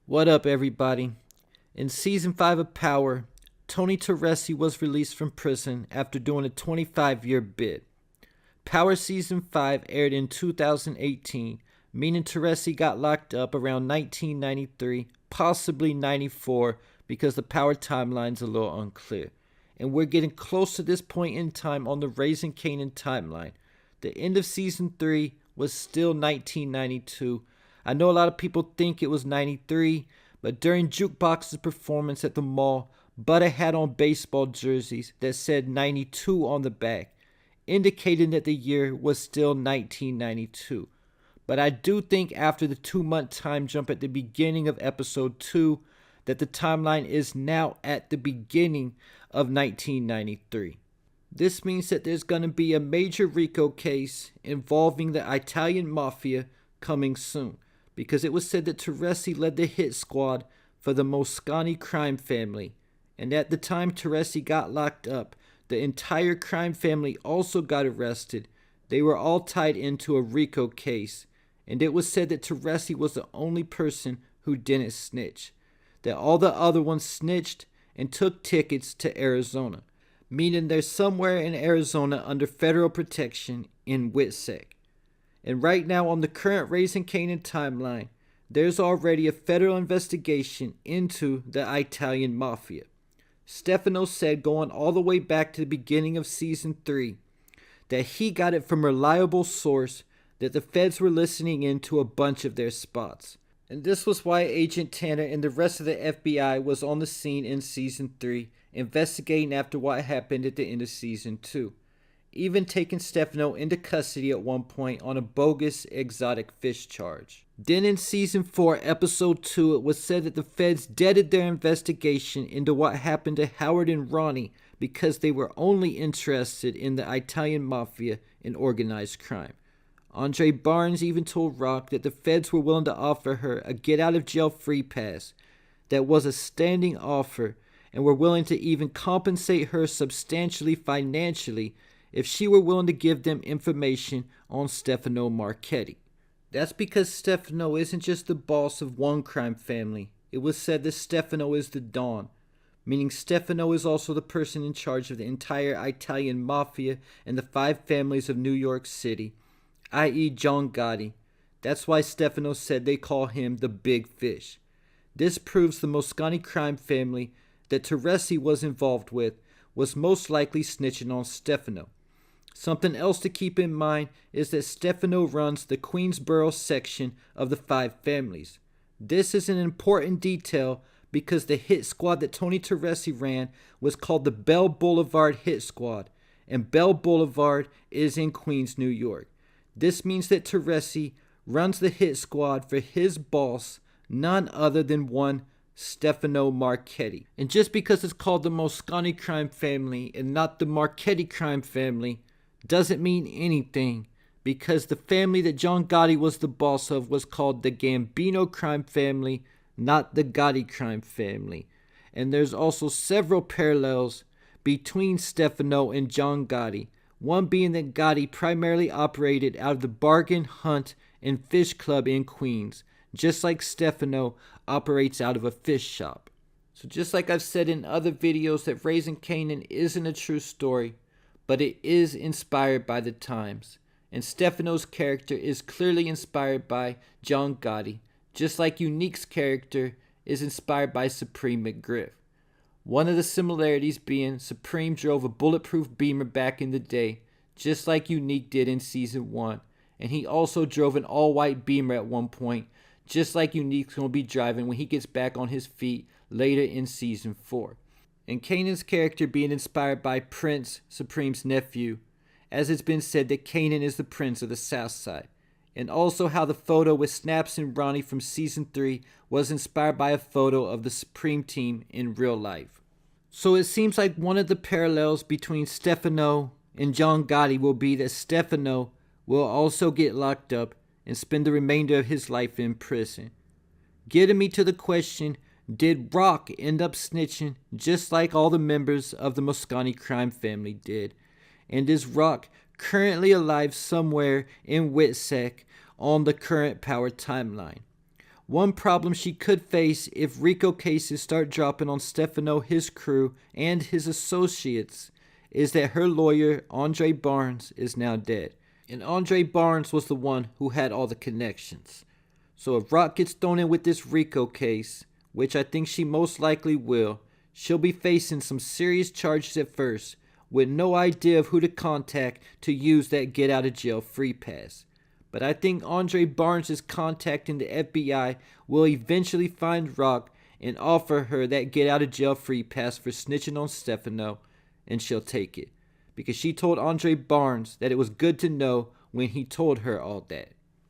What up, everybody? In Season 5 of Power, Tony Teresi was released from prison after doing a 25-year bid. Power Season 5 aired in 2018, meaning Teresi got locked up around 1993, possibly 94, because the Power timeline's a little unclear. And we're getting close to this point in time on the Raising Kanan timeline. The end of Season 3 was still 1992. I know a lot of people think it was 93, but during Jukebox's performance at the mall, Butter had on baseball jerseys that said 92 on the back, indicating that the year was still 1992. But I do think after the 2-month time jump at the beginning of episode 2, that the timeline is now at the beginning of 1993. This means that there's going to be a major RICO case involving the Italian Mafia coming soon, because it was said that Teresi led the hit squad for the Mosconi crime family, and at the time Teresi got locked up, the entire crime family also got arrested. They were all tied into a RICO case, and it was said that Teresi was the only person who didn't snitch, that all the other ones snitched and took tickets to Arizona, meaning they're somewhere in Arizona under federal protection in WITSEC. And right now on the current Raising Kanan timeline, there's already a federal investigation into the Italian Mafia. Stefano said, going all the way back to the beginning of Season 3, that he got it from a reliable source that the feds were listening into a bunch of their spots. And this was why Agent Tanner and the rest of the FBI was on the scene in Season 3, investigating after what happened at the end of Season 2. Even taking Stefano into custody at one point on a bogus exotic fish charge. Then in Season 4, Episode 2, it was said that the feds deaded their investigation into what happened to Howard and Ronnie because they were only interested in the Italian Mafia and organized crime. Andre Barnes even told Rock that the feds were willing to offer her a get-out-of-jail-free pass that was a standing offer, and were willing to even compensate her substantially financially if she were willing to give them information on Stefano Marchetti. That's because Stefano isn't just the boss of one crime family. It was said that Stefano is the Don, meaning Stefano is also the person in charge of the entire Italian Mafia and the 5 families of New York City, i.e. John Gotti. That's why Stefano said they call him the Big Fish. This proves the Mosconi crime family that Teresi was involved with was most likely snitching on Stefano. Something else to keep in mind is that Stefano runs the Queensboro section of the 5 families. This is an important detail because the hit squad that Tony Teresi ran was called the Bell Boulevard Hit Squad, and Bell Boulevard is in Queens, New York. This means that Teresi runs the hit squad for his boss, none other than one Stefano Marchetti. And just because it's called the Mosconi crime family and not the Marchetti crime family doesn't mean anything, because the family that John Gotti was the boss of was called the Gambino crime family, not the Gotti crime family. And there's also several parallels between Stefano and John Gotti, one being that Gotti primarily operated out of the Bargain Hunt and Fish Club in Queens, just like Stefano operates out of a fish shop. So just like I've said in other videos, that Raising Kanan isn't a true story, but it is inspired by the times. And Stefano's character is clearly inspired by John Gotti, just like Unique's character is inspired by Supreme McGriff. One of the similarities being Supreme drove a bulletproof Beamer back in the day, just like Unique did in Season 1. And he also drove an all-white Beamer at one point, just like Unique's going to be driving when he gets back on his feet later in Season 4. And Kanan's character being inspired by Prince, Supreme's nephew, as it's been said that Kanan is the Prince of the South Side. And also how the photo with Snaps and Ronnie from Season 3 was inspired by a photo of the Supreme team in real life. So it seems like one of the parallels between Stefano and John Gotti will be that Stefano will also get locked up and spend the remainder of his life in prison. Getting me to the question, did Rock end up snitching just like all the members of the Mosconi crime family did? And is Rock currently alive somewhere in WITSEC on the current Power timeline? One problem she could face if RICO cases start dropping on Stefano, his crew, and his associates is that her lawyer, Andre Barnes, is now dead. And Andre Barnes was the one who had all the connections. So if Rock gets thrown in with this RICO case, which I think she most likely will, she'll be facing some serious charges at first, with no idea of who to contact to use that get out of jail free pass. But I think Andre Barnes' contacting the FBI will eventually find Rock and offer her that get out of jail free pass for snitching on Stefano, and she'll take it. Because she told Andre Barnes that it was good to know when he told her all that.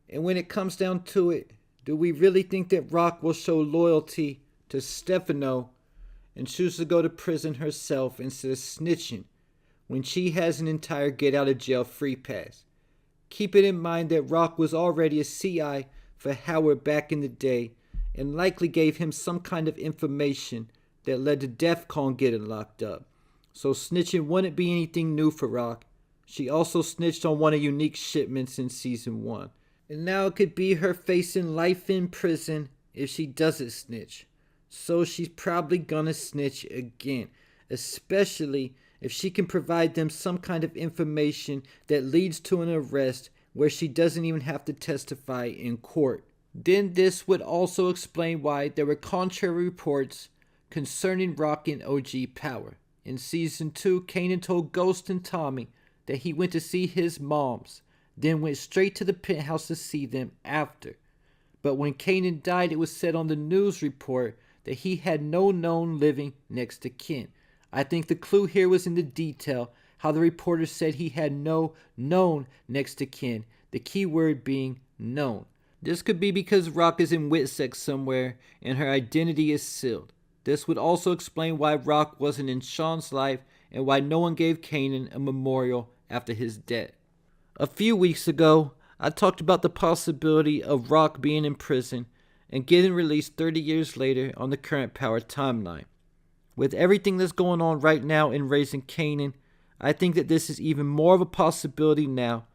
And when it comes down to it, do we really think that Rock will show loyalty to Stefano and choose to go to prison herself instead of snitching when she has an entire get out of jail free pass? Keep it in mind that Rock was already a CI for Howard back in the day and likely gave him some kind of information that led to DEFCON getting locked up. So snitching wouldn't be anything new for Rock. She also snitched on one of Unique's shipments in Season 1. And now it could be her facing life in prison if she doesn't snitch. So she's probably gonna snitch again, especially if she can provide them some kind of information that leads to an arrest where she doesn't even have to testify in court. Then this would also explain why there were contrary reports concerning Rock and OG Power. In Season 2, Kanan told Ghost and Tommy that he went to see his moms, then went straight to the penthouse to see them after. But when Kanan died, it was said on the news report that he had no known living next to kin. I think the clue here was in the detail, how the reporter said he had no known next to kin, the key word being known. This could be because Rock is in WITSEC somewhere and her identity is sealed. This would also explain why Rock wasn't in Sean's life and why no one gave Kanan a memorial after his death. A few weeks ago, I talked about the possibility of Rock being in prison and getting released 30 years later on the current Power timeline. With everything that's going on right now in Raising Kanan, I think that this is even more of a possibility now,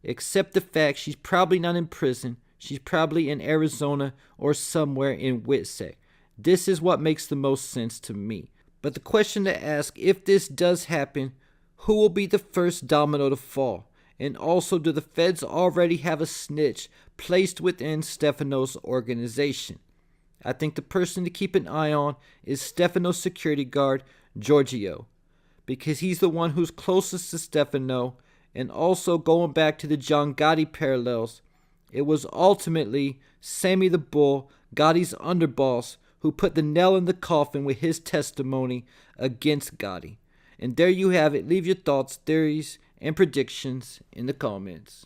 except the fact she's probably not in prison. She's probably in Arizona or somewhere in WITSEC. This is what makes the most sense to me. But the question to ask, if this does happen, who will be the first domino to fall? And also, do the feds already have a snitch placed within Stefano's organization? I think the person to keep an eye on is Stefano's security guard, Giorgio, because he's the one who's closest to Stefano, and also going back to the John Gotti parallels, it was ultimately Sammy the Bull, Gotti's underboss, who put the nail in the coffin with his testimony against Gotti. And there you have it. Leave your thoughts, theories, and predictions in the comments.